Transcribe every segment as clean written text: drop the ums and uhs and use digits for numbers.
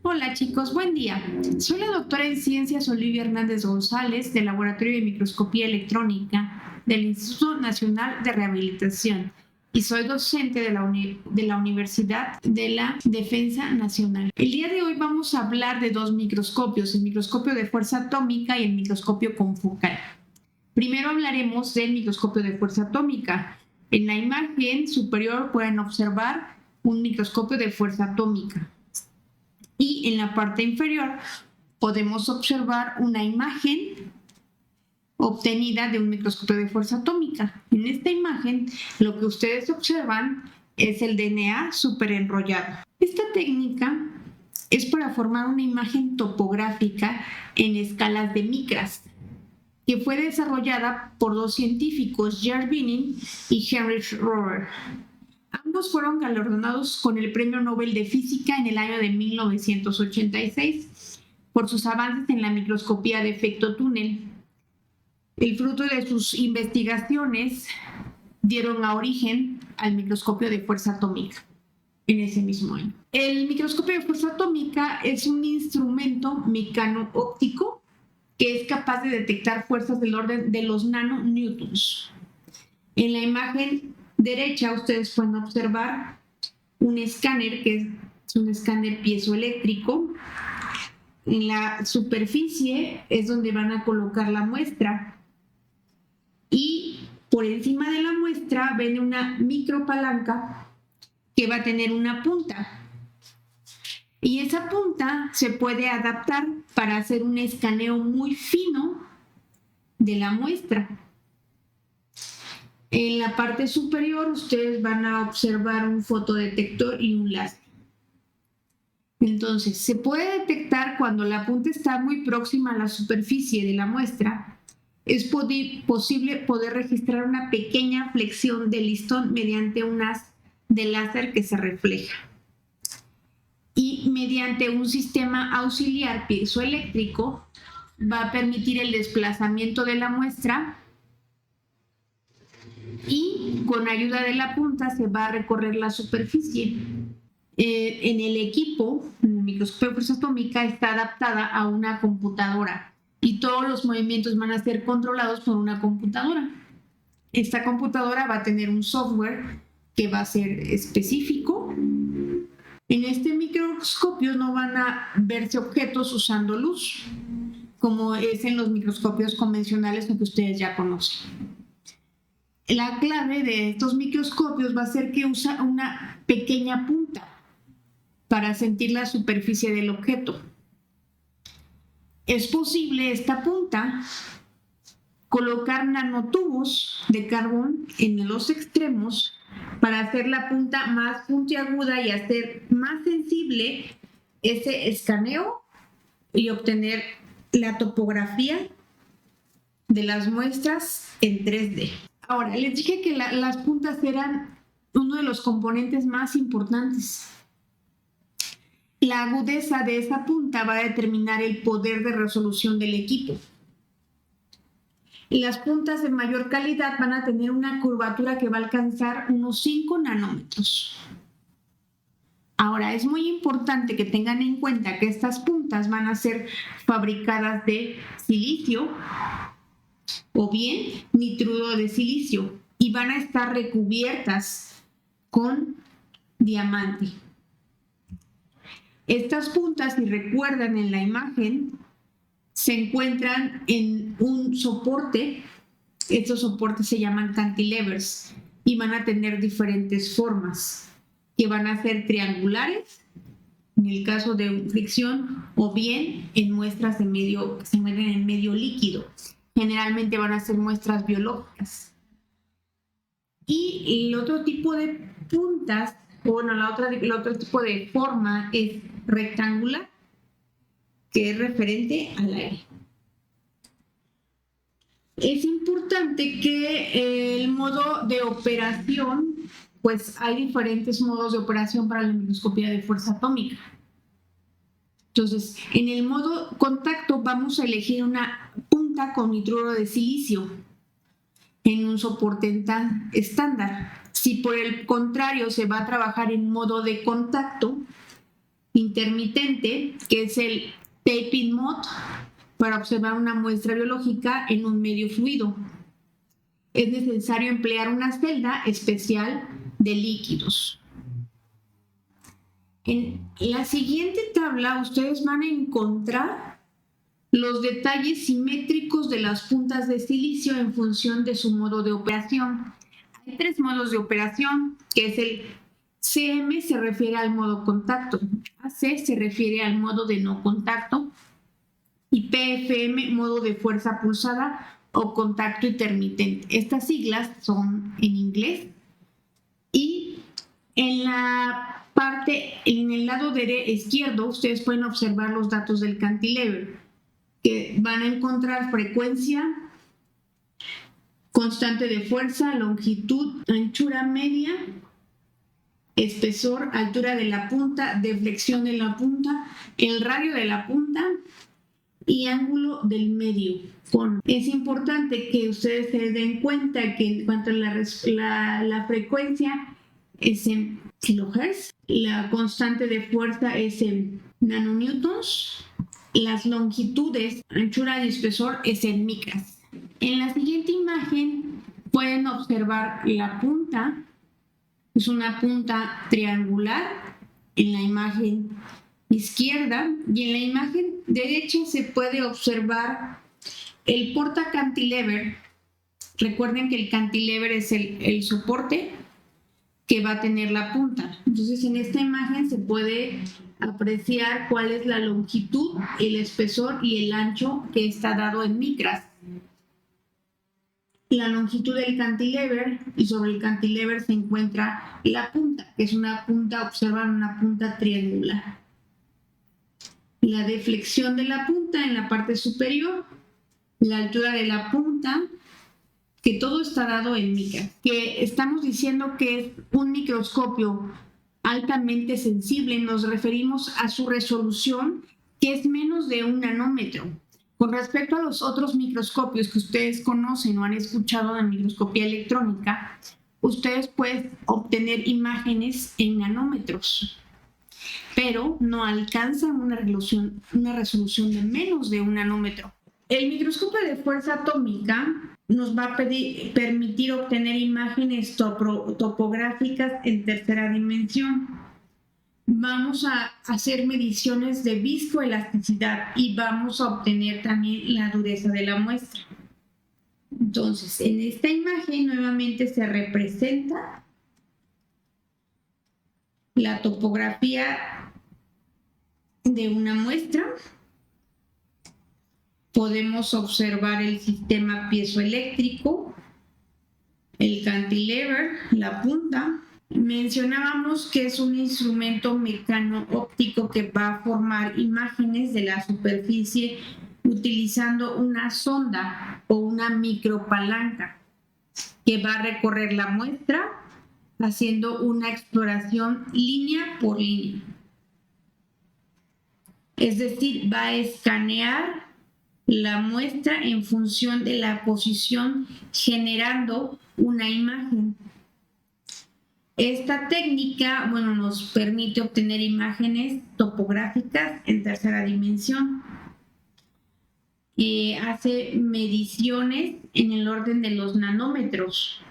Hola chicos, buen día. Soy la doctora en ciencias Olivia Hernández González del Laboratorio de Microscopía Electrónica del Instituto Nacional de Rehabilitación y soy docente de la Universidad de la Defensa Nacional. El día de hoy vamos a hablar de dos microscopios, el microscopio de fuerza atómica y el microscopio confocal. Primero hablaremos del microscopio de fuerza atómica. En la imagen superior pueden observar un microscopio de fuerza atómica. Y en la parte inferior podemos observar una imagen obtenida de un microscopio de fuerza atómica. En esta imagen lo que ustedes observan es el DNA superenrollado. Esta técnica es para formar una imagen topográfica en escalas de micras, que fue desarrollada por dos científicos, Gerard Binet y Heinrich Rohrer. Ambos fueron galardonados con el Premio Nobel de Física en el año de 1986 por sus avances en la microscopía de efecto túnel. El fruto de sus investigaciones dieron origen al microscopio de fuerza atómica en ese mismo año. El microscopio de fuerza atómica es un instrumento mecano-óptico que es capaz de detectar fuerzas del orden de los nanonewtons. En la imagen derecha ustedes pueden observar un escáner que es un escáner piezoeléctrico. En la superficie es donde van a colocar la muestra y por encima de la muestra ven una micropalanca que va a tener una punta. Y esa punta se puede adaptar para hacer un escaneo muy fino de la muestra. En la parte superior ustedes van a observar un fotodetector y un láser. Entonces, se puede detectar cuando la punta está muy próxima a la superficie de la muestra. Es posible poder registrar una pequeña flexión del listón mediante un haz de láser que se refleja. Y mediante un sistema auxiliar piezoeléctrico va a permitir el desplazamiento de la muestra y con ayuda de la punta se va a recorrer la superficie. En el equipo, en el microscopio de fuerza atómica, está adaptada a una computadora y todos los movimientos van a ser controlados por una computadora. Esta computadora va a tener un software que va a ser específico. En este microscopio no van a verse objetos usando luz, como es en los microscopios convencionales que ustedes ya conocen. La clave de estos microscopios va a ser que usa una pequeña punta para sentir la superficie del objeto. Es posible esta punta colocar nanotubos de carbón en los extremos para hacer la punta más puntiaguda y hacer más sensible ese escaneo y obtener la topografía de las muestras en 3D. Ahora, les dije que las puntas eran uno de los componentes más importantes. La agudeza de esa punta va a determinar el poder de resolución del equipo. Las puntas de mayor calidad van a tener una curvatura que va a alcanzar unos 5 nanómetros. Ahora, es muy importante que tengan en cuenta que estas puntas van a ser fabricadas de silicio o bien nitruro de silicio y van a estar recubiertas con diamante. Estas puntas, si recuerdan en la imagen, se encuentran en un soporte. Estos soportes se llaman cantilevers y van a tener diferentes formas, que van a ser triangulares, en el caso de fricción, o bien en muestras de medio, que se mueven en medio líquido. Generalmente van a ser muestras biológicas. Y el otro tipo de puntas, bueno, el otro tipo de forma es rectangular, que es referente al aire. Es importante que el modo de operación, pues hay diferentes modos de operación para la microscopía de fuerza atómica. Entonces, en el modo contacto vamos a elegir una punta con nitruro de silicio en un soporte estándar. Si por el contrario se va a trabajar en modo de contacto, intermitente, que es el taping mode, para observar una muestra biológica en un medio fluido. Es necesario emplear una celda especial de líquidos. En la siguiente tabla ustedes van a encontrar los detalles simétricos de las puntas de silicio en función de su modo de operación. Hay 3 modos de operación, que es el CM, se refiere al modo contacto, AC se refiere al modo de no contacto y PFM, modo de fuerza pulsada o contacto intermitente. Estas siglas son en inglés. Y en la parte, en el lado izquierdo, ustedes pueden observar los datos del cantilever, que van a encontrar frecuencia, constante de fuerza, longitud, anchura media, espesor, altura de la punta, deflexión de la punta, el radio de la punta y ángulo del medio. Es importante que ustedes se den cuenta que en cuanto a la frecuencia es en kilohertz, la constante de fuerza es en nanonewtons, las longitudes, anchura y espesor es en micras. En la siguiente imagen pueden observar la punta, es una punta triangular en la imagen izquierda, y en la imagen derecha se puede observar el portacantilever. Recuerden que el cantilever es el soporte que va a tener la punta. Entonces en esta imagen se puede apreciar cuál es la longitud, el espesor y el ancho que está dado en micras. La longitud del cantilever, y sobre el cantilever se encuentra la punta, que es una punta, observan una punta triangular. La deflexión de la punta en la parte superior, la altura de la punta, que todo está dado en micras. Que estamos diciendo que es un microscopio altamente sensible, nos referimos a su resolución, que es menos de 1 nanómetro. Con respecto a los otros microscopios que ustedes conocen o han escuchado de microscopía electrónica, ustedes pueden obtener imágenes en nanómetros, pero no alcanzan una resolución de menos de 1 nanómetro. El microscopio de fuerza atómica nos va a permitir obtener imágenes topográficas en tercera dimensión. Vamos a hacer mediciones de viscoelasticidad y vamos a obtener también la dureza de la muestra. Entonces, en esta imagen nuevamente se representa la topografía de una muestra. Podemos observar el sistema piezoeléctrico, el cantilever, la punta. Mencionábamos que es un instrumento mecano-óptico que va a formar imágenes de la superficie utilizando una sonda o una micropalanca que va a recorrer la muestra haciendo una exploración línea por línea. Es decir, va a escanear la muestra en función de la posición, generando una imagen. Esta técnica, nos permite obtener imágenes topográficas en tercera dimensión. Hace mediciones en el orden de los nanómetros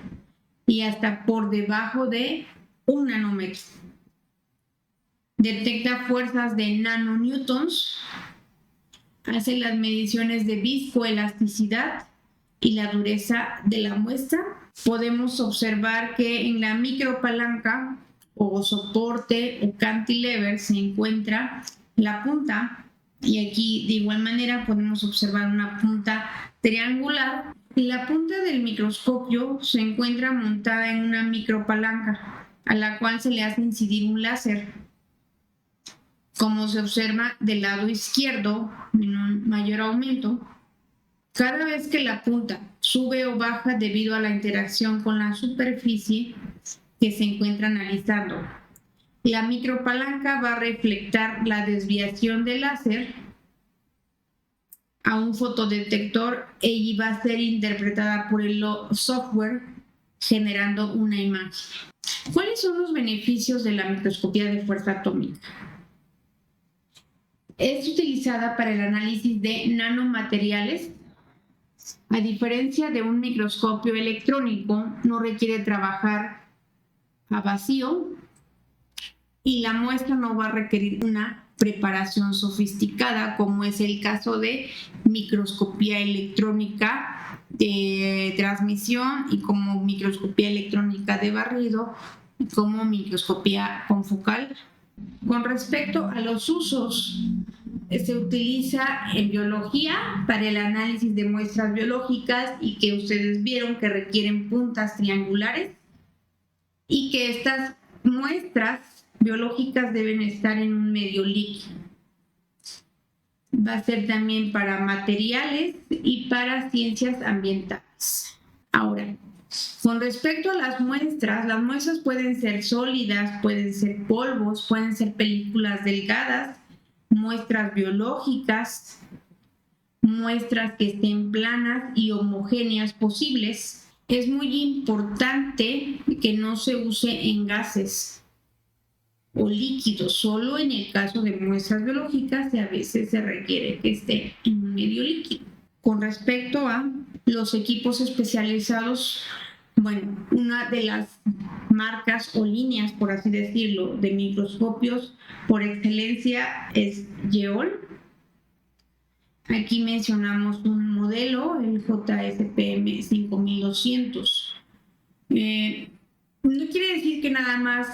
y hasta por debajo de 1 nanómetro. Detecta fuerzas de nanonewtons, hace las mediciones de viscoelasticidad y la dureza de la muestra. Podemos observar que en la micropalanca o soporte o cantilever se encuentra la punta, y aquí de igual manera podemos observar una punta triangular. La punta del microscopio se encuentra montada en una micropalanca a la cual se le hace incidir un láser, como se observa del lado izquierdo en un mayor aumento. Cada vez que la punta sube o baja debido a la interacción con la superficie que se encuentra analizando, la micropalanca va a reflectar la desviación del láser a un fotodetector y va a ser interpretada por el software generando una imagen. ¿Cuáles son los beneficios de la microscopía de fuerza atómica? Es utilizada para el análisis de nanomateriales. A diferencia de un microscopio electrónico, no requiere trabajar a vacío y la muestra no va a requerir una preparación sofisticada, como es el caso de microscopía electrónica de transmisión y como microscopía electrónica de barrido y como microscopía confocal. Con respecto a los usos, se utiliza en biología para el análisis de muestras biológicas y que ustedes vieron que requieren puntas triangulares y que estas muestras biológicas deben estar en un medio líquido. Va a ser también para materiales y para ciencias ambientales. Ahora, con respecto a las muestras pueden ser sólidas, pueden ser polvos, pueden ser películas delgadas, muestras biológicas, muestras que estén planas y homogéneas posibles. Es muy importante que no se use en gases o líquidos, solo en el caso de muestras biológicas y a veces se requiere que esté en un medio líquido. Con respecto a los equipos especializados, bueno, una de las marcas o líneas, por así decirlo, de microscopios por excelencia es Yole. Aquí mencionamos un modelo, el JSPM 5200. No quiere decir que nada más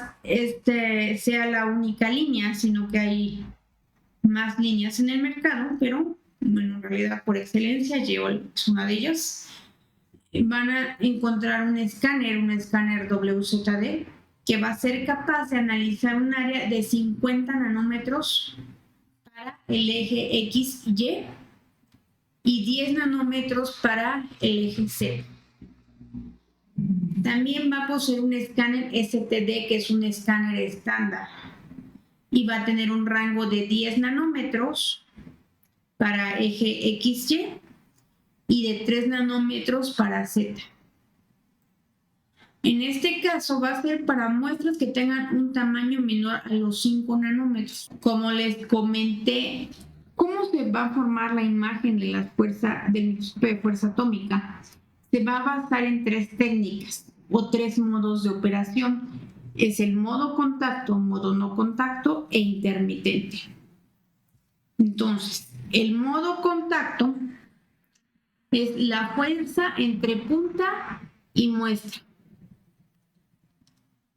sea la única línea, sino que hay más líneas en el mercado, pero bueno, en realidad por excelencia Yole es una de ellas. Van a encontrar un escáner WZD, que va a ser capaz de analizar un área de 50 nanómetros para el eje X y Y 10 nanómetros para el eje Z. También va a poseer un escáner STD, que es un escáner estándar, y va a tener un rango de 10 nanómetros para eje XY y de 3 nanómetros para Z. En este caso va a ser para muestras que tengan un tamaño menor a los 5 nanómetros. Como les comenté, ¿cómo se va a formar la imagen de la del microscopio de fuerza atómica? Se va a basar en 3 técnicas o 3 modos de operación. Es el modo contacto, modo no contacto e intermitente. Entonces, el modo contacto es la fuerza entre punta y muestra.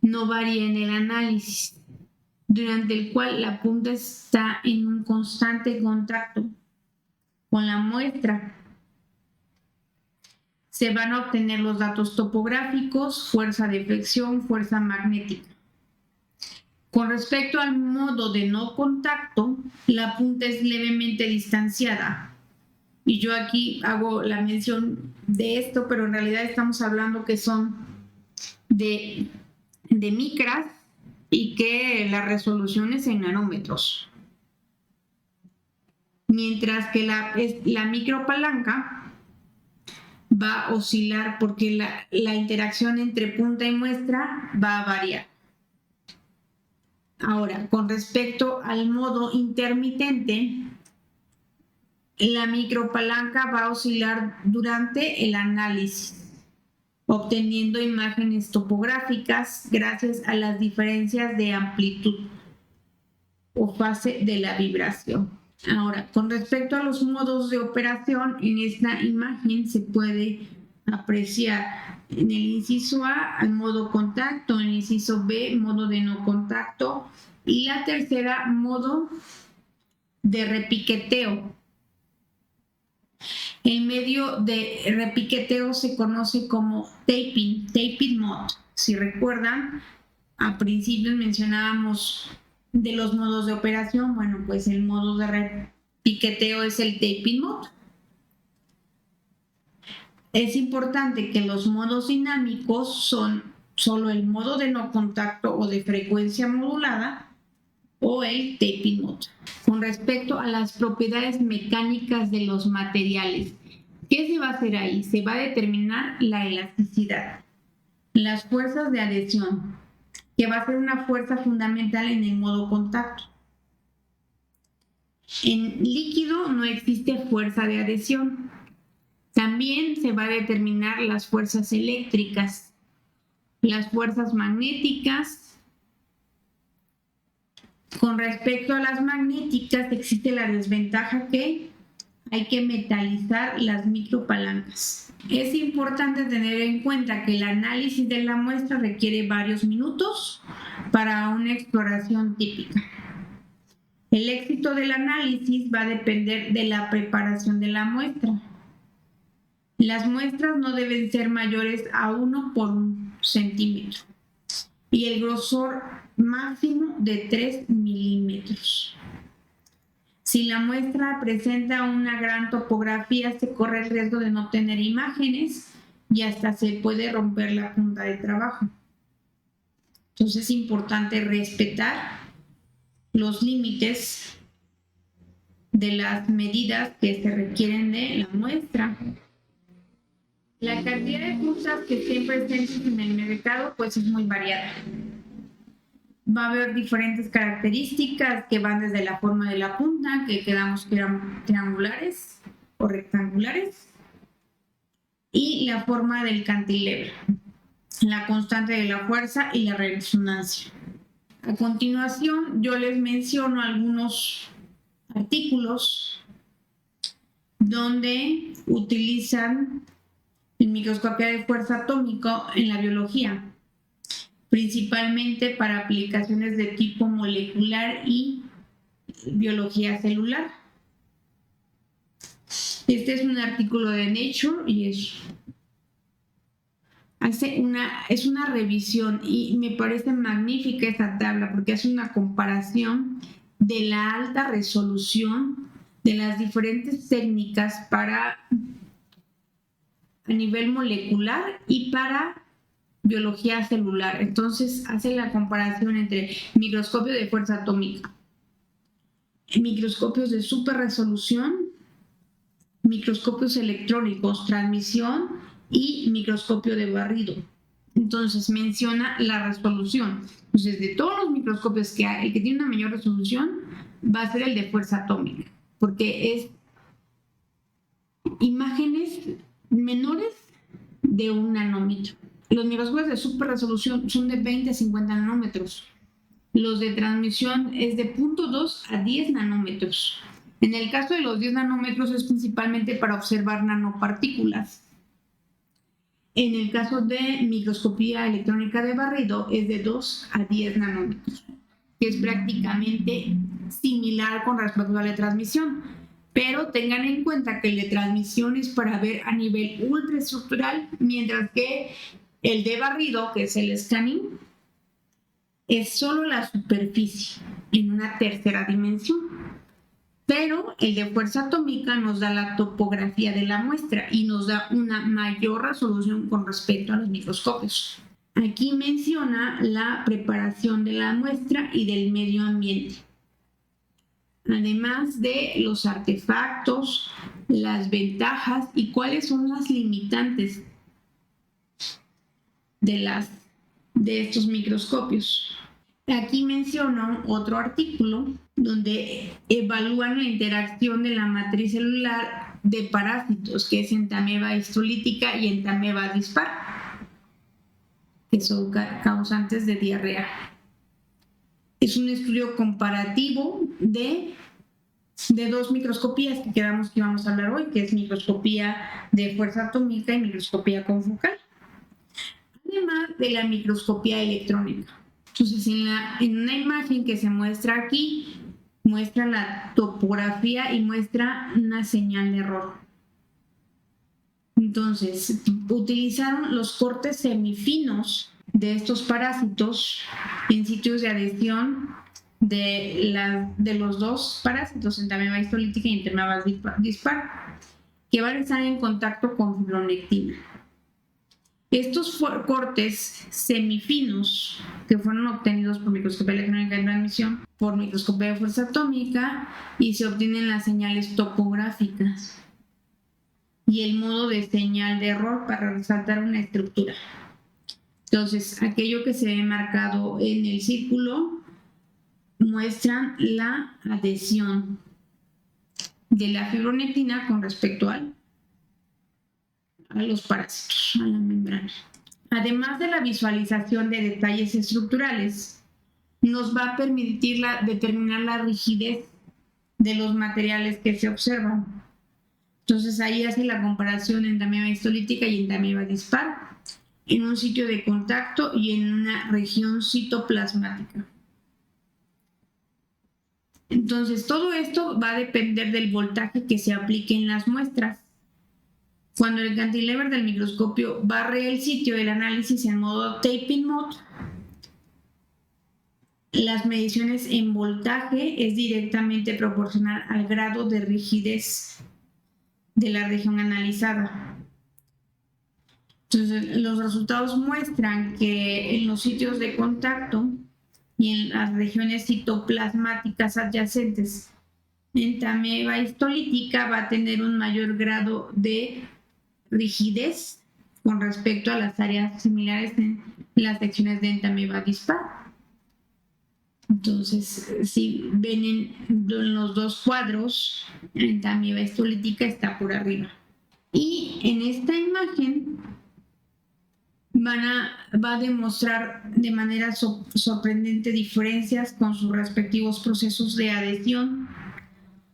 No varía en el análisis, durante el cual la punta está en un constante contacto con la muestra. Se van a obtener los datos topográficos, fuerza de fricción, fuerza magnética. Con respecto al modo de no contacto, la punta es levemente distanciada. Y yo aquí hago la mención de esto, pero en realidad estamos hablando que son de micras y que la resolución es en nanómetros. Mientras que la micropalanca va a oscilar porque la interacción entre punta y muestra va a variar. Ahora, con respecto al modo intermitente, la micropalanca va a oscilar durante el análisis, obteniendo imágenes topográficas gracias a las diferencias de amplitud o fase de la vibración. Ahora, con respecto a los modos de operación, en esta imagen se puede apreciar en el inciso A al modo contacto, en el inciso B modo de no contacto y la tercera modo de repiqueteo. El medio de repiqueteo se conoce como taping mode. Si recuerdan, a principios mencionábamos de los modos de operación. Bueno, pues el modo de repiqueteo es el taping mode. Es importante que los modos dinámicos son solo el modo de no contacto o de frecuencia modulada o el taping mode. Con respecto a las propiedades mecánicas de los materiales, ¿qué se va a hacer ahí? Se va a determinar la elasticidad, las fuerzas de adhesión, que va a ser una fuerza fundamental en el modo contacto, En líquido no existe fuerza de adhesión. También se va a determinar las fuerzas eléctricas, las fuerzas magnéticas. Con respecto a las magnéticas, existe la desventaja que hay que metalizar las micropalancas. Es importante tener en cuenta que el análisis de la muestra requiere varios minutos para una exploración típica. El éxito del análisis va a depender de la preparación de la muestra. Las muestras no deben ser mayores a 1 por 1 centímetro y el grosor máximo de 3 milímetros. Si la muestra presenta una gran topografía, se corre el riesgo de no tener imágenes y hasta se puede romper la punta de trabajo. Entonces es importante respetar los límites de las medidas que se requieren de la muestra. La cantidad de puntas que estén presentes en el mercado pues es muy variada. Va a haber diferentes características que van desde la forma de la punta, que quedamos que eran triangulares o rectangulares, y la forma del cantilever, la constante de la fuerza y la resonancia. A continuación, yo les menciono algunos artículos donde utilizan el microscopio de fuerza atómico en la biología, principalmente para aplicaciones de tipo molecular y biología celular. Este es un artículo de Nature y es una revisión y me parece magnífica esta tabla porque hace una comparación de la alta resolución de las diferentes técnicas a nivel molecular y para biología celular. Entonces hace la comparación entre microscopio de fuerza atómica, microscopios de super resolución, microscopios electrónicos, transmisión y microscopio de barrido. Entonces menciona la resolución. Entonces de todos los microscopios que hay, el que tiene una mayor resolución va a ser el de fuerza atómica, porque es imágenes menores de 1 nanómetro. Los microscopios de super resolución son de 20 a 50 nanómetros. Los de transmisión es de 0.2 a 10 nanómetros. En el caso de los 10 nanómetros es principalmente para observar nanopartículas. En el caso de microscopía electrónica de barrido es de 2 a 10 nanómetros, que es prácticamente similar con respecto a la transmisión. Pero tengan en cuenta que el de transmisión es para ver a nivel ultraestructural, mientras que el de barrido, que es el scanning, es solo la superficie en una tercera dimensión. Pero el de fuerza atómica nos da la topografía de la muestra y nos da una mayor resolución con respecto a los microscopios. Aquí menciona la preparación de la muestra y del medio ambiente, además de los artefactos, las ventajas y cuáles son las limitantes de estos microscopios. Aquí menciono otro artículo donde evalúan la interacción de la matriz celular de parásitos, que es entameba histolítica y entameba dispar, que son causantes de diarrea. Es un estudio comparativo de 2 microscopías que quedamos que íbamos a hablar hoy, que es microscopía de fuerza atómica y microscopía confocal, además de la microscopía electrónica. Entonces, en una imagen que se muestra aquí, muestra la topografía y muestra una señal de error. Entonces, utilizaron los cortes semifinos de estos parásitos en sitios de adhesión de los 2 parásitos, entameba histolítica y entameba dispar, que van a estar en contacto con fibronectina. Estos cortes semifinos que fueron obtenidos por microscopía electrónica de transmisión, por microscopía de fuerza atómica, y se obtienen las señales topográficas y el modo de señal de error para resaltar una estructura. Entonces, aquello que se ve marcado en el círculo muestran la adhesión de la fibronectina con respecto a los parásitos, a la membrana. Además de la visualización de detalles estructurales, nos va a permitir determinar la rigidez de los materiales que se observan. Entonces ahí hace la comparación entre ameba histolítica y entre ameba dispar, en un sitio de contacto y en una región citoplasmática. Entonces todo esto va a depender del voltaje que se aplique en las muestras. Cuando el cantilever del microscopio barre el sitio del análisis en modo taping mode, las mediciones en voltaje es directamente proporcional al grado de rigidez de la región analizada. Entonces, los resultados muestran que en los sitios de contacto y en las regiones citoplasmáticas adyacentes, esta ameba histolítica va a tener un mayor grado de rigidez con respecto a las áreas similares en las secciones de entameba dispar. Entonces, si ven en los dos cuadros, la entameba histolítica está por arriba. Y en esta imagen va a demostrar de manera sorprendente diferencias con sus respectivos procesos de adhesión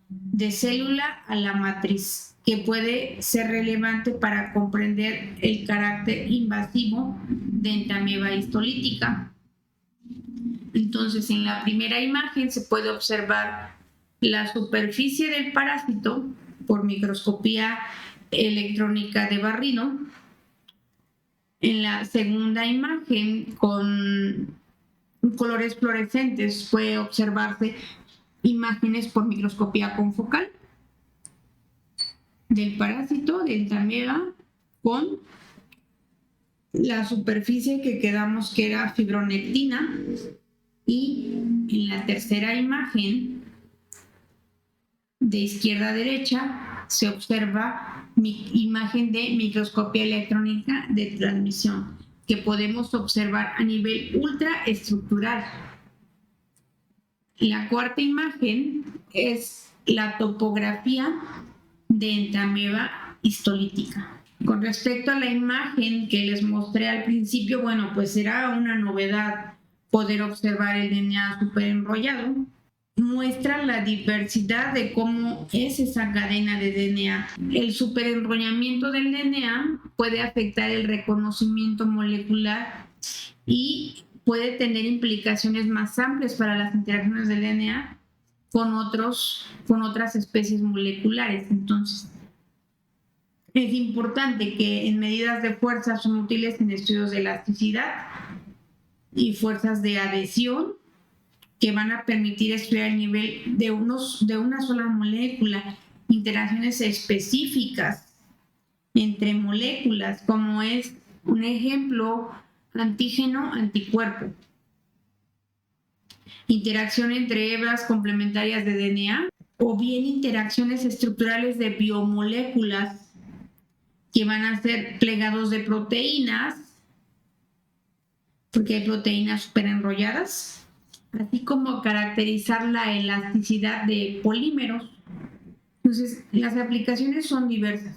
de célula a la matriz, que puede ser relevante para comprender el carácter invasivo de entameba histolítica. Entonces, en la primera imagen se puede observar la superficie del parásito por microscopía electrónica de barrido. En la segunda imagen, con colores fluorescentes, puede observarse imágenes por microscopía confocal del parásito, de entameba, con la superficie que quedamos que era fibronectina. Y en la tercera imagen, de izquierda a derecha, se observa imagen de microscopía electrónica de transmisión, que podemos observar a nivel ultraestructural. La cuarta imagen es la topografía de entameba histolítica. Con respecto a la imagen que les mostré al principio, bueno, pues será una novedad poder observar el DNA superenrollado. Muestra la diversidad de cómo es esa cadena de DNA. El superenrollamiento del DNA puede afectar el reconocimiento molecular y puede tener implicaciones más amplias para las interacciones del DNA con otras especies moleculares. Entonces, es importante que en medidas de fuerza son útiles en estudios de elasticidad y fuerzas de adhesión, que van a permitir estudiar el nivel de una sola molécula, interacciones específicas entre moléculas, como es un ejemplo antígeno-anticuerpo, interacción entre hebras complementarias de DNA, o bien interacciones estructurales de biomoléculas que van a ser plegados de proteínas, porque hay proteínas superenrolladas, así como caracterizar la elasticidad de polímeros. Entonces, las aplicaciones son diversas.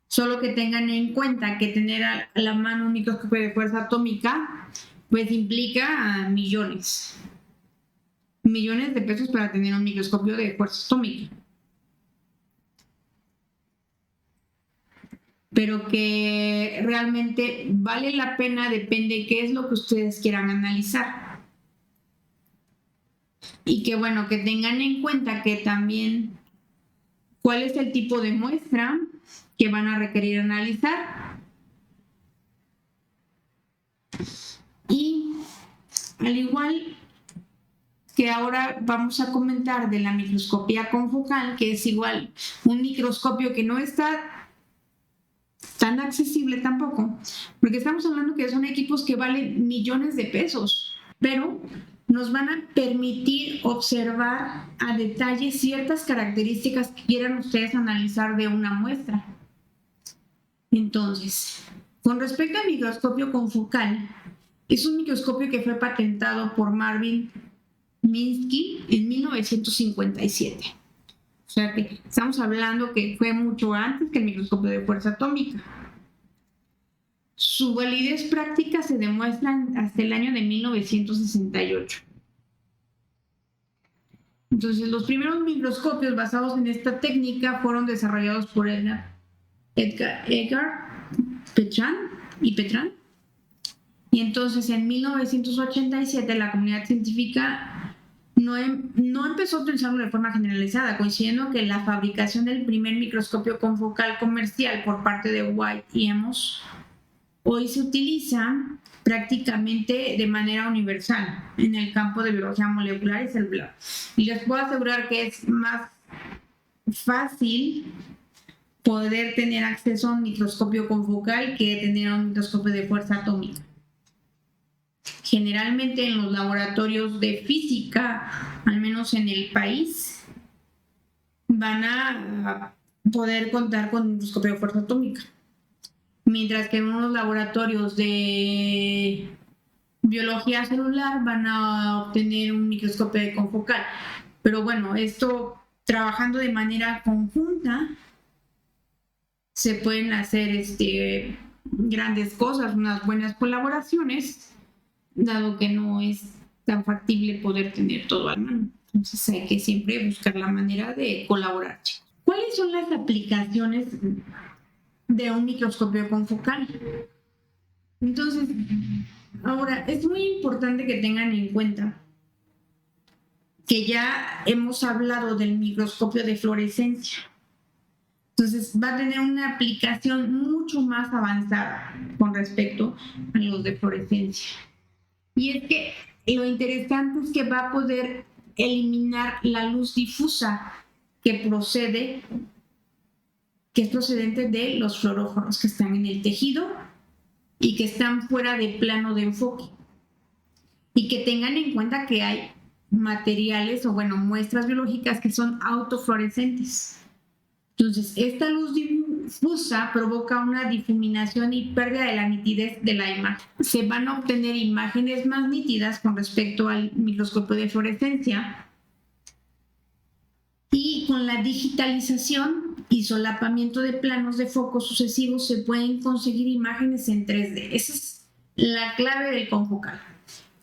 Solo que tengan en cuenta que tener a la mano un microscopio de fuerza atómica, pues implica millones de pesos para tener un microscopio de fuerza atómica. Pero que realmente vale la pena, depende de qué es lo que ustedes quieran analizar. Y que bueno, que tengan en cuenta que también cuál es el tipo de muestra que van a requerir analizar. Y al igual que ahora vamos a comentar de la microscopía confocal, que es igual un microscopio que no está tan accesible tampoco, porque estamos hablando que son equipos que valen millones de pesos, pero nos van a permitir observar a detalle ciertas características que quieran ustedes analizar de una muestra. Entonces, con respecto al microscopio confocal, es un microscopio que fue patentado por Marvin Minsky en 1957. O sea que estamos hablando que fue mucho antes que el microscopio de fuerza atómica. Su validez práctica se demuestra hasta el año de 1968. Entonces, los primeros microscopios basados en esta técnica fueron desarrollados por Edgar Petran. Y entonces, en 1987, la comunidad científica no empezó a utilizarlo de forma generalizada, coincidiendo que la fabricación del primer microscopio confocal comercial por parte de White y Emos hoy se utiliza prácticamente de manera universal en el campo de biología molecular y celular. Y les puedo asegurar que es más fácil poder tener acceso a un microscopio confocal que tener un microscopio de fuerza atómica. Generalmente en los laboratorios de física, al menos en el país, van a poder contar con un microscopio de fuerza atómica. Mientras que en unos laboratorios de biología celular van a obtener un microscopio de confocal. Pero bueno, esto trabajando de manera conjunta se pueden hacer grandes cosas, unas buenas colaboraciones, dado que no es tan factible poder tener todo a mano. Entonces hay que siempre buscar la manera de colaborar. ¿Cuáles son las aplicaciones de un microscopio confocal? Entonces, ahora es muy importante que tengan en cuenta que ya hemos hablado del microscopio de fluorescencia. Entonces, va a tener una aplicación mucho más avanzada con respecto a los de fluorescencia. Y es que lo interesante es que va a poder eliminar la luz difusa que es procedente de los fluoróforos que están en el tejido y que están fuera de plano de enfoque. Y que tengan en cuenta que hay materiales muestras biológicas que son autofluorescentes. Entonces, esta luz difusa provoca una difuminación y pérdida de la nitidez de la imagen. Se van a obtener imágenes más nítidas con respecto al microscopio de fluorescencia. Y con la digitalización y solapamiento de planos de focos sucesivos se pueden conseguir imágenes en 3D. Esa es la clave del confocal.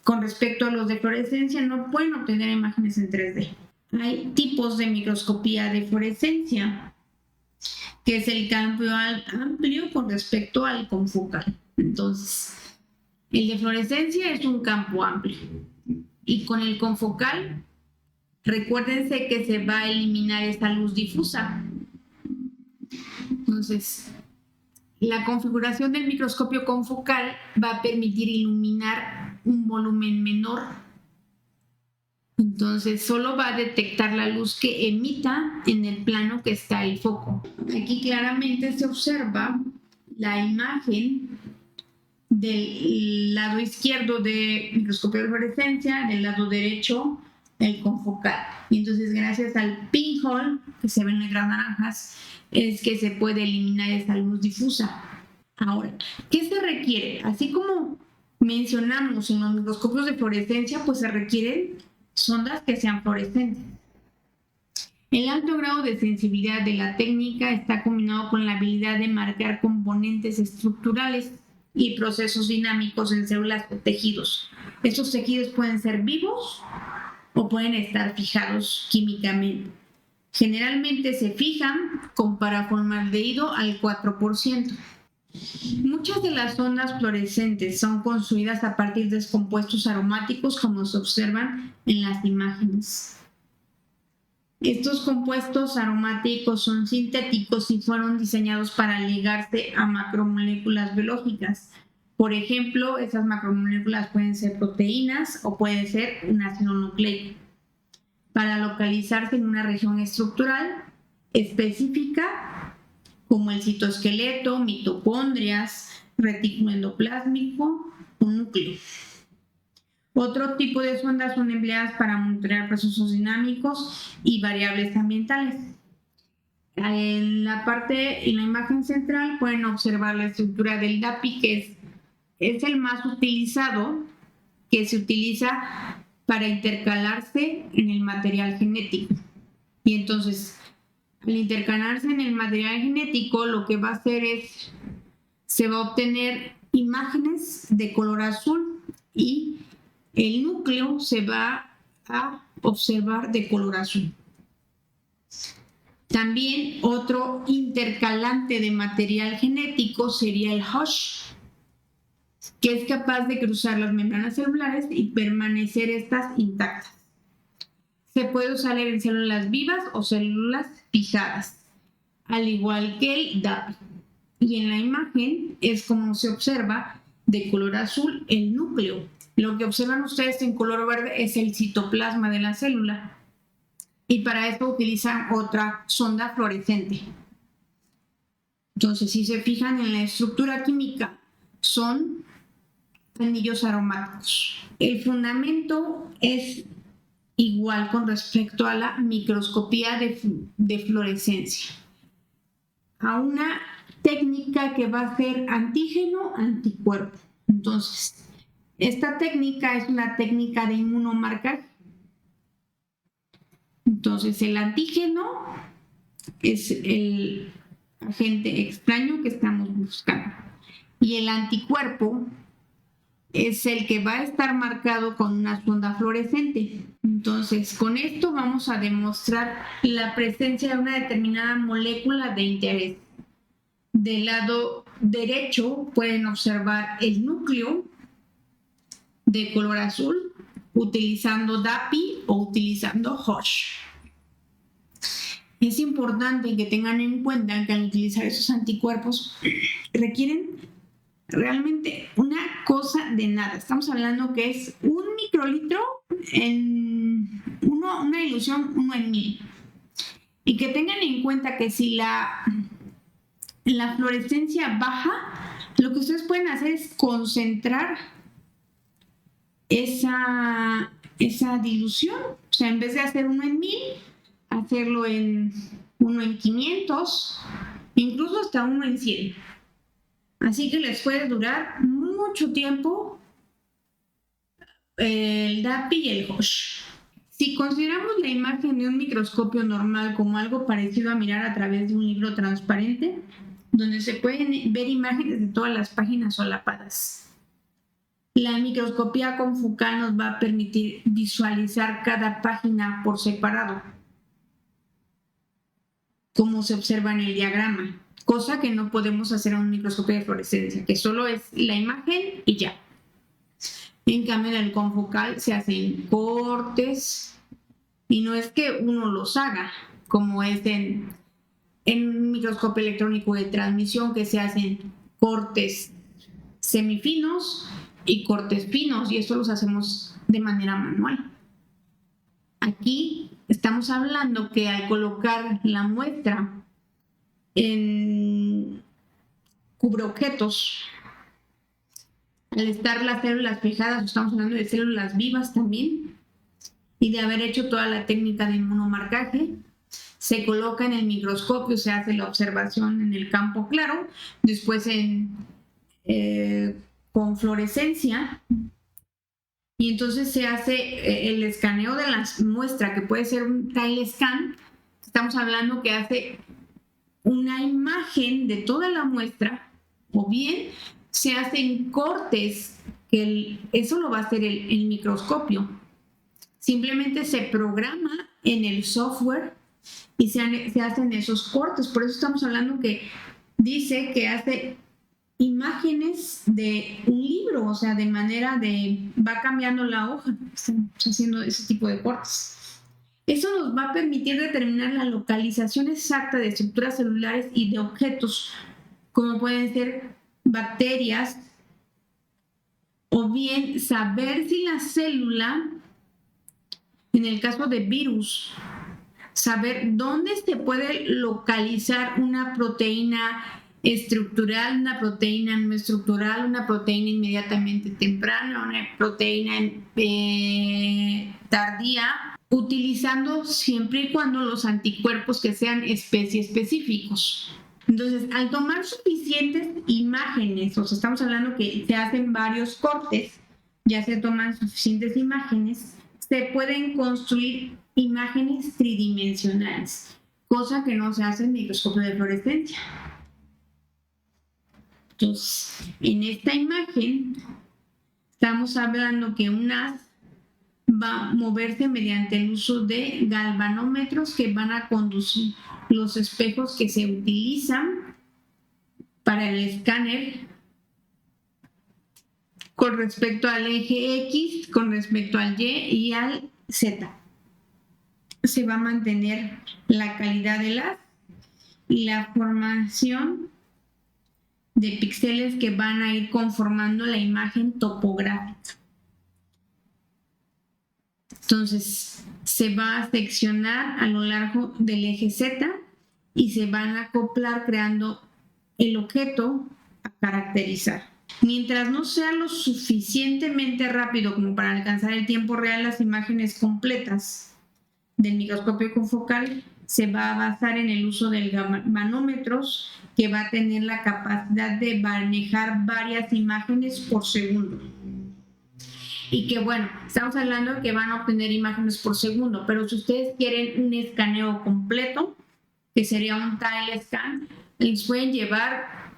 Con respecto a los de fluorescencia, no pueden obtener imágenes en 3D. Hay tipos de microscopía de fluorescencia, que es el campo amplio con respecto al confocal. Entonces, el de fluorescencia es un campo amplio. Y con el confocal, recuérdense que se va a eliminar esta luz difusa. Entonces, la configuración del microscopio confocal va a permitir iluminar un volumen menor. Entonces, solo va a detectar la luz que emita en el plano que está el foco. Aquí claramente se observa la imagen del lado izquierdo del microscopio de fluorescencia, del lado derecho el confocal. Y entonces, gracias al pinhole, que se ven en letras naranjas, es que se puede eliminar esa luz difusa. Ahora, ¿qué se requiere? Así como mencionamos en los microscopios de fluorescencia, pues se requieren sondas que sean fluorescentes. El alto grado de sensibilidad de la técnica está combinado con la habilidad de marcar componentes estructurales y procesos dinámicos en células o tejidos. Estos tejidos pueden ser vivos o pueden estar fijados químicamente. Generalmente se fijan con paraformaldehído al 4%. Muchas de las ondas fluorescentes son construidas a partir de compuestos aromáticos, como se observan en las imágenes. Estos compuestos aromáticos son sintéticos y fueron diseñados para ligarse a macromoléculas biológicas. Por ejemplo, esas macromoléculas pueden ser proteínas o puede ser un ácido nucleico, para localizarse en una región estructural específica, como el citoesqueleto, mitocondrias, retículo endoplásmico o núcleo. Otro tipo de sondas son empleadas para monitorear procesos dinámicos y variables ambientales. En la imagen central pueden observar la estructura del DAPI, que es el más utilizado, que se utiliza para intercalarse en el material genético. Y entonces Al intercalarse en el material genético, lo que va a hacer es, se va a obtener imágenes de color azul y el núcleo se va a observar de color azul. También otro intercalante de material genético sería el Hosh, que es capaz de cruzar las membranas celulares y permanecer estas intactas. Se puede usar en células vivas o células fijadas, al igual que el DAPI. Y en la imagen es como se observa de color azul el núcleo. Lo que observan ustedes en color verde es el citoplasma de la célula. Y para esto utilizan otra sonda fluorescente. Entonces, si se fijan en la estructura química, son anillos aromáticos. El fundamento es igual con respecto a la microscopía de fluorescencia, a una técnica que va a ser antígeno-anticuerpo. Entonces, esta técnica es una técnica de inmunomarcaje. Entonces, el antígeno es el agente extraño que estamos buscando y el anticuerpo es el que va a estar marcado con una sonda fluorescente. Entonces, con esto vamos a demostrar la presencia de una determinada molécula de interés. Del lado derecho pueden observar el núcleo de color azul utilizando DAPI o utilizando Hosh. Es importante que tengan en cuenta que al utilizar esos anticuerpos requieren realmente una cosa de nada. Estamos hablando que es 1 microlitro en una dilución 1 en 1000. Y que tengan en cuenta que si la fluorescencia baja, lo que ustedes pueden hacer es concentrar esa dilución. O sea, en vez de hacer 1 en 1000, hacerlo en 1 en 500, incluso hasta 1 en 100. Así que les puede durar mucho tiempo el DAPI y el Hosh. Si consideramos la imagen de un microscopio normal como algo parecido a mirar a través de un libro transparente, donde se pueden ver imágenes de todas las páginas solapadas, la microscopía confocal nos va a permitir visualizar cada página por separado, como se observa en el diagrama, cosa que no podemos hacer en un microscopio de fluorescencia, que solo es la imagen y ya. En cambio, en el confocal se hacen cortes y no es que uno los haga, como es en un microscopio electrónico de transmisión, que se hacen cortes semifinos y cortes finos, y eso los hacemos de manera manual. Aquí estamos hablando que al colocar la muestra en cubreobjetos, al estar las células fijadas, estamos hablando de células vivas también, y de haber hecho toda la técnica de inmunomarcaje, se coloca en el microscopio, se hace la observación en el campo claro, después con fluorescencia, y entonces se hace el escaneo de la muestra, que puede ser un tile scan. Estamos hablando que hace una imagen de toda la muestra, o bien se hacen cortes, que eso lo va a hacer el microscopio. Simplemente se programa en el software y se hacen esos cortes. Por eso estamos hablando que dice que hace imágenes de un libro, o sea, de manera de va cambiando la hoja, haciendo ese tipo de cortes. Eso nos va a permitir determinar la localización exacta de estructuras celulares y de objetos, como pueden ser bacterias, o bien saber si la célula, en el caso de virus, saber dónde se puede localizar una proteína estructural, una proteína no estructural, una proteína inmediatamente temprana, una proteína tardía, utilizando siempre y cuando los anticuerpos que sean especie específicos. Entonces, al tomar suficientes imágenes, o sea, estamos hablando que se hacen varios cortes, ya se toman suficientes imágenes, se pueden construir imágenes tridimensionales. cosa que no se hace en microscopio de fluorescencia. Entonces, en esta imagen estamos hablando que un haz va a moverse mediante el uso de galvanómetros que van a conducir los espejos que se utilizan para el escáner con respecto al eje X, con respecto al Y y al Z. Se va a mantener la calidad del haz y la formación de píxeles que van a ir conformando la imagen topográfica. Entonces, se va a seccionar a lo largo del eje Z y se van a acoplar creando el objeto a caracterizar. Mientras no sea lo suficientemente rápido como para alcanzar el tiempo real, las imágenes completas del microscopio confocal se va a basar en el uso del manómetros, que va a tener la capacidad de manejar varias imágenes por segundo. Y que bueno, estamos hablando de que van a obtener imágenes por segundo, pero si ustedes quieren un escaneo completo, que sería un tile scan, les pueden llevar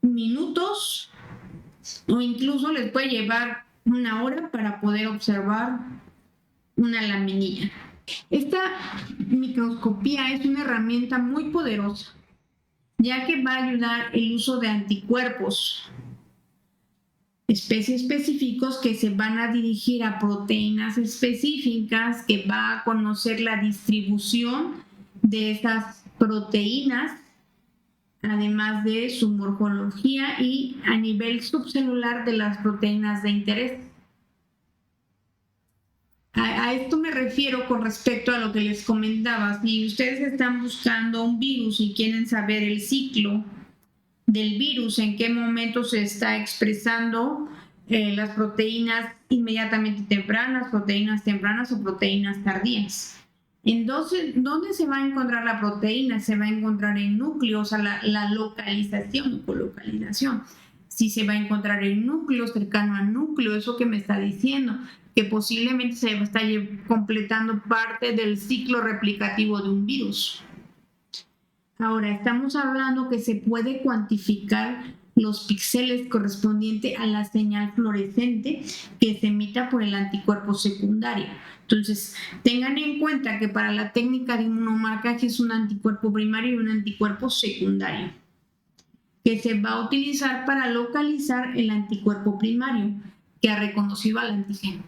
minutos o incluso les puede llevar 1 hora para poder observar una laminilla. Esta microscopía es una herramienta muy poderosa, ya que va a ayudar el uso de anticuerpos, especies específicos que se van a dirigir a proteínas específicas, que va a conocer la distribución de esas proteínas, además de su morfología y a nivel subcelular de las proteínas de interés. A esto me refiero con respecto a lo que les comentaba. Si ustedes están buscando un virus y quieren saber el ciclo del virus, en qué momento se está expresando las proteínas inmediatamente tempranas, proteínas tempranas o proteínas tardías. Entonces, ¿dónde se va a encontrar la proteína? Se va a encontrar en núcleo, o sea, la localización y colocalización. Si se va a encontrar en núcleo, cercano al núcleo, eso que me está diciendo, que posiblemente se está completando parte del ciclo replicativo de un virus. Ahora, estamos hablando que se puede cuantificar los píxeles correspondientes a la señal fluorescente que se emita por el anticuerpo secundario. Entonces, tengan en cuenta que para la técnica de inmunomarcaje es un anticuerpo primario y un anticuerpo secundario, que se va a utilizar para localizar el anticuerpo primario que ha reconocido al antígeno.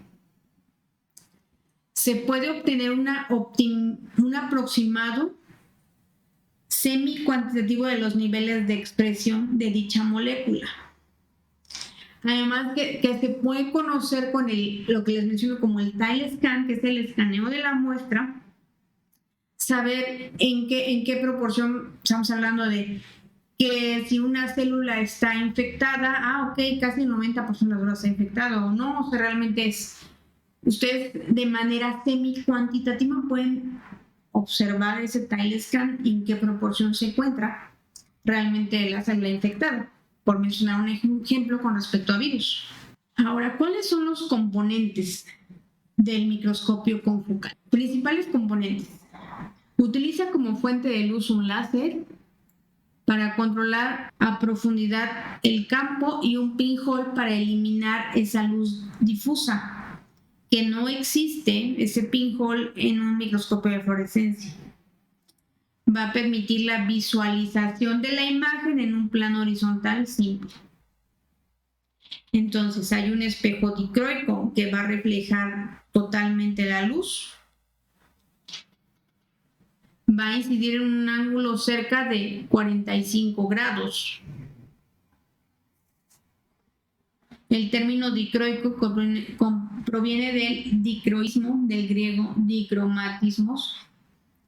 Se puede obtener un aproximado semi-cuantitativo de los niveles de expresión de dicha molécula. Además que se puede conocer con lo que les menciono como el tile scan, que es el escaneo de la muestra, saber en qué proporción estamos hablando de que si una célula está infectada, ok, casi el 90% de las células está infectada o no, o sea, realmente es, ustedes de manera semi-cuantitativa pueden observar ese tile scan y en qué proporción se encuentra realmente la célula infectada, por mencionar un ejemplo con respecto a virus. Ahora, ¿cuáles son los componentes del microscopio confocal? Principales componentes. Utiliza como fuente de luz un láser para controlar a profundidad el campo y un pinhole para eliminar esa luz difusa, que no existe ese pinhole en un microscopio de fluorescencia. Va a permitir la visualización de la imagen en un plano horizontal simple. Entonces hay un espejo dicroico que va a reflejar totalmente la luz. Va a incidir en un ángulo cerca de 45 grados. El término dicroico proviene del dicroísmo, del griego dicromatismos,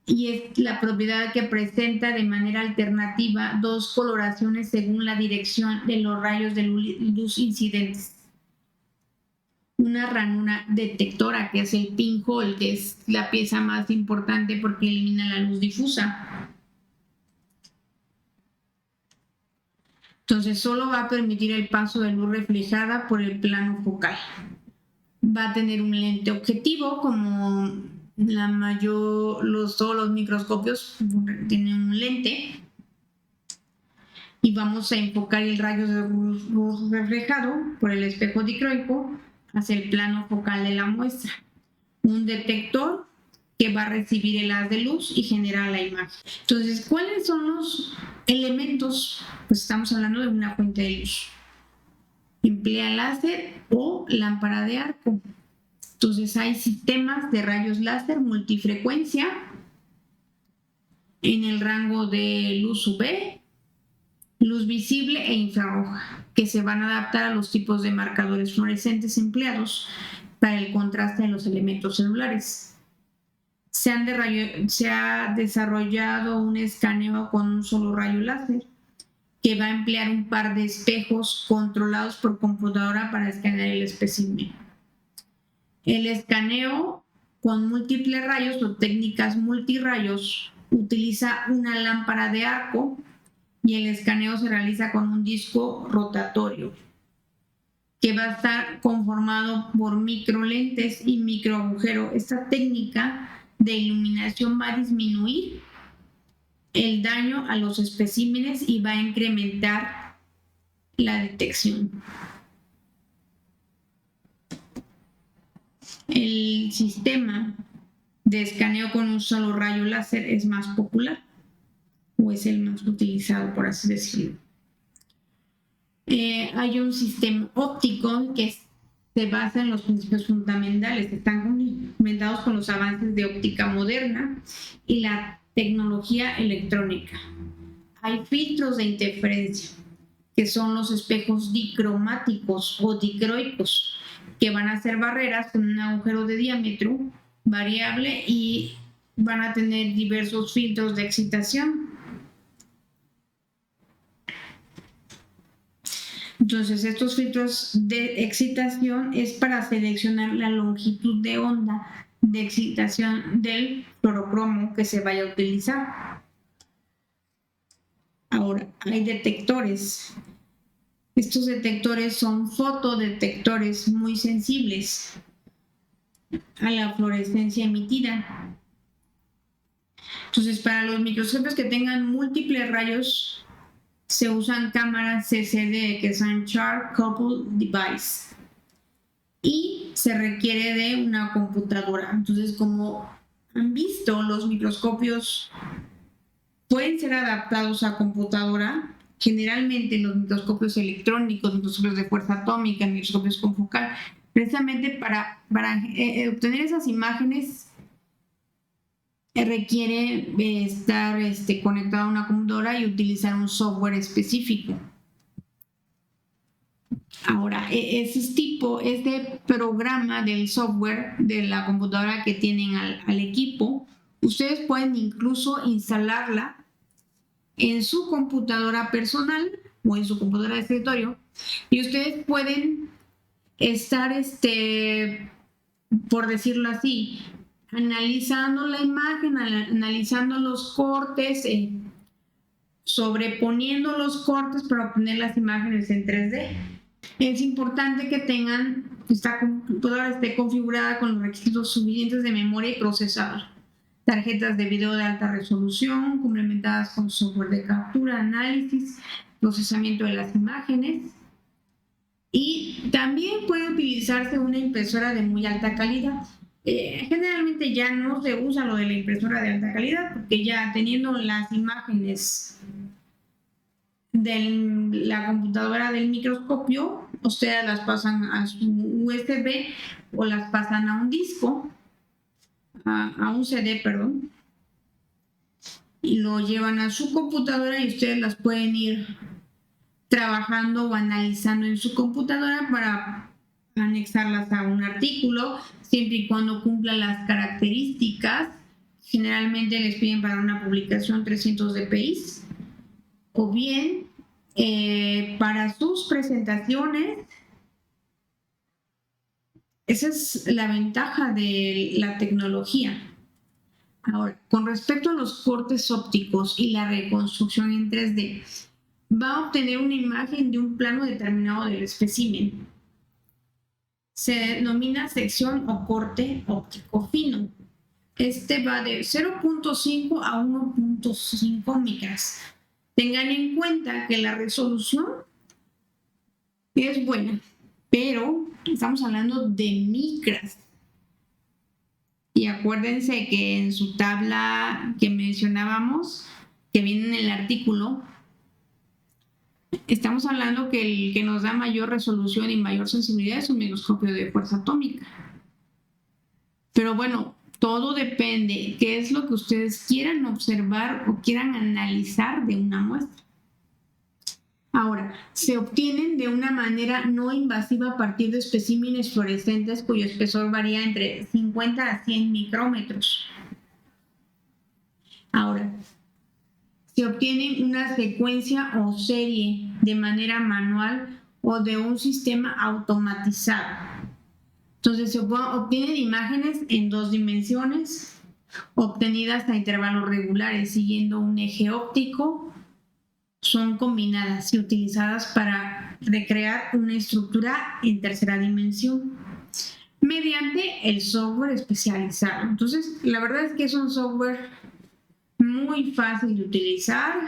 y es la propiedad que presenta de manera alternativa dos coloraciones según la dirección de los rayos de luz incidentes. Una ranura detectora, que es el pinhole, que es la pieza más importante porque elimina la luz difusa. Entonces, solo va a permitir el paso de luz reflejada por el plano focal. Va a tener un lente objetivo como todos los microscopios tienen un lente y vamos a enfocar el rayo de luz reflejado por el espejo dicroico hacia el plano focal de la muestra. Un detector que va a recibir el haz de luz y generar la imagen. Entonces, ¿cuáles son los elementos? Pues estamos hablando de una fuente de luz. Emplea láser o lámpara de arco. Entonces, hay sistemas de rayos láser multifrecuencia en el rango de luz UV, luz visible e infrarroja, que se van a adaptar a los tipos de marcadores fluorescentes empleados para el contraste de los elementos celulares. Se ha desarrollado un escaneo con un solo rayo láser que va a emplear un par de espejos controlados por computadora para escanear el espécimen. El escaneo con múltiples rayos o técnicas multirrayos utiliza una lámpara de arco y el escaneo se realiza con un disco rotatorio que va a estar conformado por microlentes y microagujero. Esta técnica de iluminación va a disminuir el daño a los especímenes y va a incrementar la detección. El sistema de escaneo con un solo rayo láser es más popular o es el más utilizado, por así decirlo. Hay un sistema óptico que se basa en los principios fundamentales, están complementados con los avances de óptica moderna y la tecnología electrónica. Hay filtros de interferencia, que son los espejos dicromáticos o dicroicos, que van a ser barreras con un agujero de diámetro variable y van a tener diversos filtros de excitación. Entonces, estos filtros de excitación es para seleccionar la longitud de onda de excitación del fluorocromo que se vaya a utilizar. Ahora, hay detectores. Estos detectores son fotodetectores muy sensibles a la fluorescencia emitida. Entonces, para los microscopios que tengan múltiples rayos, se usan cámaras CCD, que son Charge Coupled Device, y se requiere de una computadora. Entonces, como han visto, los microscopios pueden ser adaptados a computadora. Generalmente los microscopios electrónicos, microscopios de fuerza atómica, microscopios confocal, precisamente para obtener esas imágenes requiere estar conectado a una computadora y utilizar un software específico. Ahora, este programa del software de la computadora que tienen al equipo, ustedes pueden incluso instalarla en su computadora personal o en su computadora de escritorio, y ustedes pueden estar, por decirlo así, analizando la imagen, analizando los cortes, sobreponiendo los cortes para obtener las imágenes en 3D. Es importante que esta computadora esté configurada con los requisitos suficientes de memoria y procesador. Tarjetas de video de alta resolución, complementadas con software de captura, análisis, procesamiento de las imágenes. Y también puede utilizarse una impresora de muy alta calidad. Generalmente ya no se usa lo de la impresora de alta calidad, porque ya teniendo las imágenes de la computadora del microscopio, ustedes las pasan a su USB o las pasan a un disco, a un CD, perdón, y lo llevan a su computadora y ustedes las pueden ir trabajando o analizando en su computadora para anexarlas a un artículo, siempre y cuando cumpla las características. Generalmente les piden para una publicación 300 dpi, o bien para sus presentaciones. Esa es la ventaja de la tecnología. Ahora, con respecto a los cortes ópticos y la reconstrucción en 3D, va a obtener una imagen de un plano determinado del espécimen. Se denomina sección o corte óptico fino. Este va de 0.5 a 1.5 micras. Tengan en cuenta que la resolución es buena, pero estamos hablando de micras. Y acuérdense que en su tabla que mencionábamos, que viene en el artículo, estamos hablando que el que nos da mayor resolución y mayor sensibilidad es un microscopio de fuerza atómica. Pero bueno, todo depende qué es lo que ustedes quieran observar o quieran analizar de una muestra. Ahora, se obtienen de una manera no invasiva a partir de especímenes fluorescentes cuyo espesor varía entre 50 a 100 micrómetros. Ahora, se obtiene una secuencia o serie de manera manual o de un sistema automatizado. Entonces, se obtienen imágenes en 2 dimensiones, obtenidas a intervalos regulares siguiendo un eje óptico. Son combinadas y utilizadas para recrear una estructura en 3ª dimensión mediante el software especializado. Entonces, la verdad es que es un software muy fácil de utilizar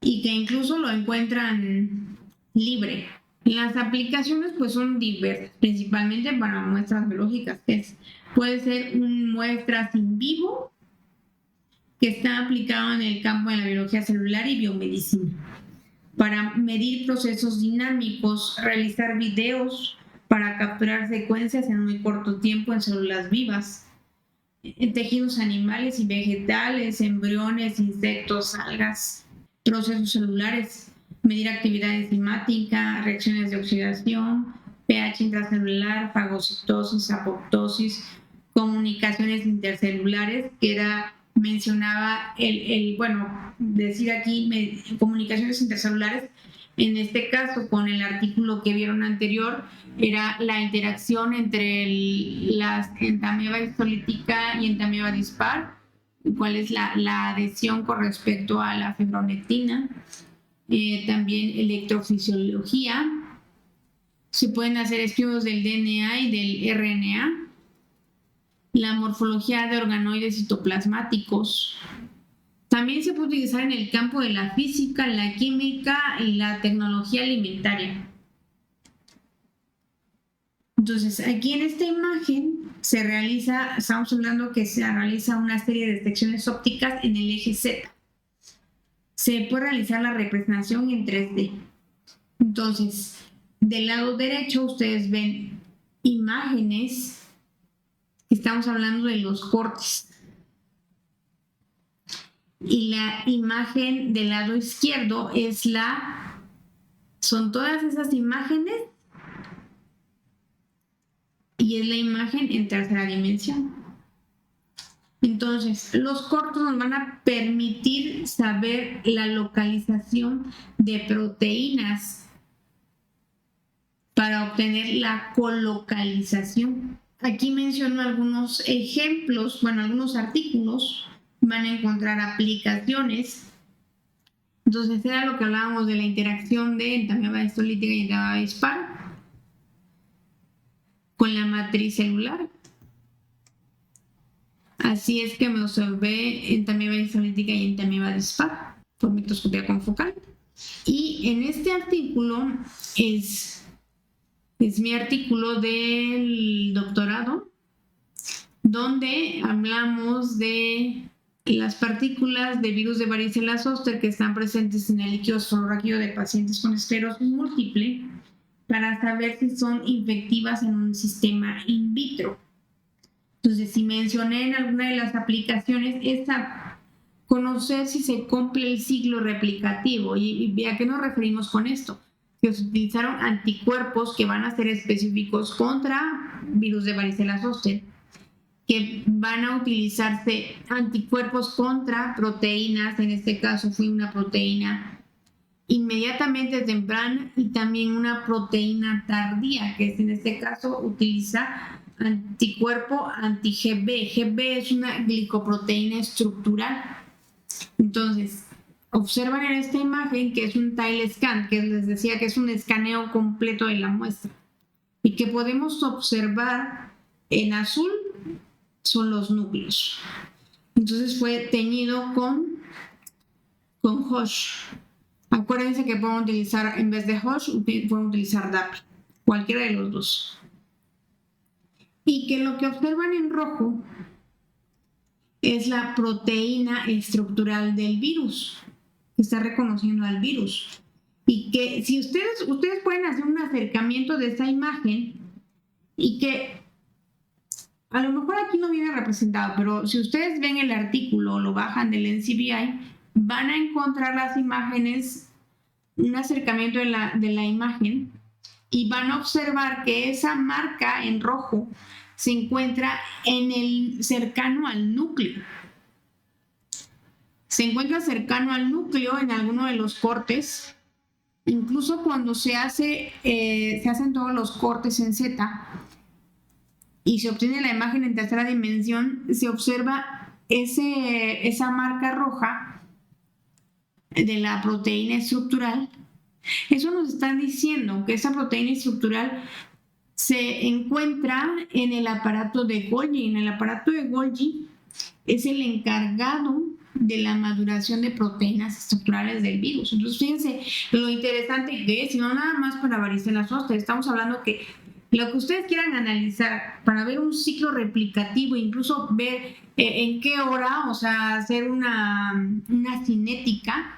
y que incluso lo encuentran libre. Las aplicaciones pues son diversas, principalmente para muestras biológicas, puede ser muestras in vivo, que está aplicado en el campo de la biología celular y biomedicina, para medir procesos dinámicos, realizar videos para capturar secuencias en muy corto tiempo en células vivas, en tejidos animales y vegetales, embriones, insectos, algas, procesos celulares, medir actividad enzimática, reacciones de oxidación, pH intracelular, fagocitosis, apoptosis, comunicaciones intercelulares, que mencionaba decir aquí comunicaciones intercelulares, en este caso con el artículo que vieron anterior, era la interacción entre la entamoeba histolítica y entamoeba dispar, cuál es la adhesión con respecto a la fibronectina, también electrofisiología, se pueden hacer estudios del DNA y del RNA, la morfología de organoides citoplasmáticos. También se puede utilizar en el campo de la física, la química y la tecnología alimentaria. Entonces, aquí en esta imagen estamos hablando que se realiza una serie de detecciones ópticas en el eje Z. Se puede realizar la representación en 3D. Entonces, del lado derecho ustedes ven imágenes. Estamos hablando de los cortes. Y la imagen del lado izquierdo son todas esas imágenes y es la imagen en 3ª dimensión. Entonces, los cortos nos van a permitir saber la localización de proteínas para obtener la colocalización. Aquí menciono algunos ejemplos, algunos artículos, van a encontrar aplicaciones. Entonces, era lo que hablábamos de la interacción de entamoeba histolítica y entamoeba dispar con la matriz celular. Así es que me observé entamoeba histolítica y entamoeba dispar por microscopía confocal. Y en este artículo es mi artículo del doctorado, donde hablamos de las partículas de virus de varicela zoster que están presentes en el líquido fosforráquido de pacientes con esclerosis múltiple, para saber si son infectivas en un sistema in vitro. Entonces, si mencioné en alguna de las aplicaciones, es conocer si se cumple el ciclo replicativo. ¿Y a qué nos referimos con esto? Que se utilizaron anticuerpos que van a ser específicos contra virus de varicela zoster, que van a utilizarse anticuerpos contra proteínas, en este caso fue una proteína inmediatamente temprana y también una proteína tardía, que en este caso utiliza anticuerpo anti-GB. GB es una glicoproteína estructural. Entonces, observan en esta imagen que es un tile scan, que les decía que es un escaneo completo de la muestra y que podemos observar en azul son los núcleos. Entonces fue teñido con Hoche. Acuérdense que pueden utilizar, en vez de Hoche, pueden utilizar DAPI, cualquiera de los dos. Y que lo que observan en rojo es la proteína estructural del virus, que está reconociendo al virus. Y que si ustedes pueden hacer un acercamiento de esta imagen y que a lo mejor aquí no viene representado, pero si ustedes ven el artículo o lo bajan del NCBI, van a encontrar las imágenes, un acercamiento de la imagen, y van a observar que esa marca en rojo se encuentra cercano al núcleo. Se encuentra cercano al núcleo en alguno de los cortes. Incluso cuando se hacen todos los cortes en Z y se obtiene la imagen en tercera dimensión, se observa esa marca roja de la proteína estructural. Eso nos está diciendo que esa proteína estructural se encuentra en el aparato de Golgi. En el aparato de Golgi es el encargado de la maduración de proteínas estructurales del virus. Entonces, fíjense lo interesante que es, y no nada más para varicela zoster. Estamos hablando que lo que ustedes quieran analizar para ver un ciclo replicativo, incluso ver en qué hora, o sea, hacer una cinética,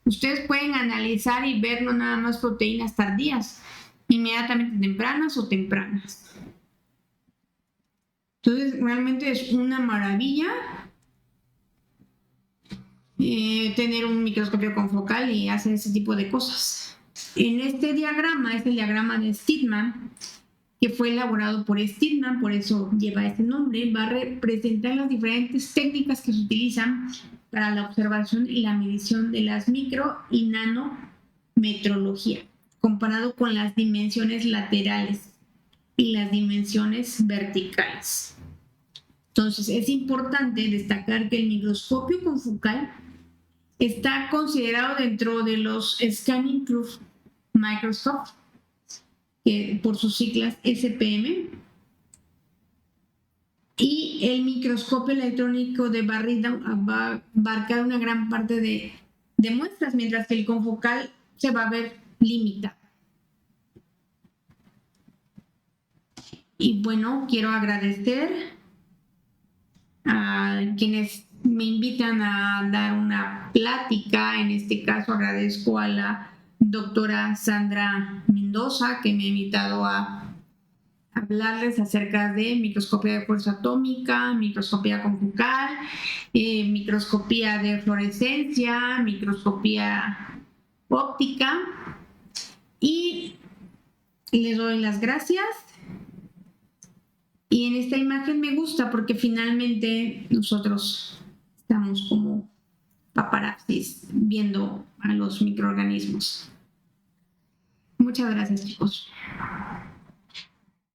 ustedes pueden analizar y ver no nada más proteínas tardías, inmediatamente tempranas o tempranas. Entonces, realmente es una maravilla tener un microscopio confocal y hacer ese tipo de cosas. En este diagrama es el diagrama de Steadman, que fue elaborado por Steadman, por eso lleva este nombre. Va a representar las diferentes técnicas que se utilizan para la observación y la medición de las micro y nanometrología, comparado con las dimensiones laterales y las dimensiones verticales. Entonces, es importante destacar que el microscopio confocal está considerado dentro de los Scanning Proof Microscopes, por sus siglas SPM, y el microscopio electrónico de barrida va a abarcar una gran parte de muestras, mientras que el confocal se va a ver limitado. Y bueno, quiero agradecer a quienes me invitan a dar una plática. En este caso agradezco a la doctora Sandra Mendoza, que me ha invitado a hablarles acerca de microscopía de fuerza atómica, microscopía confocal, microscopía de fluorescencia, microscopía óptica, y les doy las gracias. Y en esta imagen me gusta porque finalmente nosotros estamos como paparazzis viendo a los microorganismos. Muchas gracias, chicos.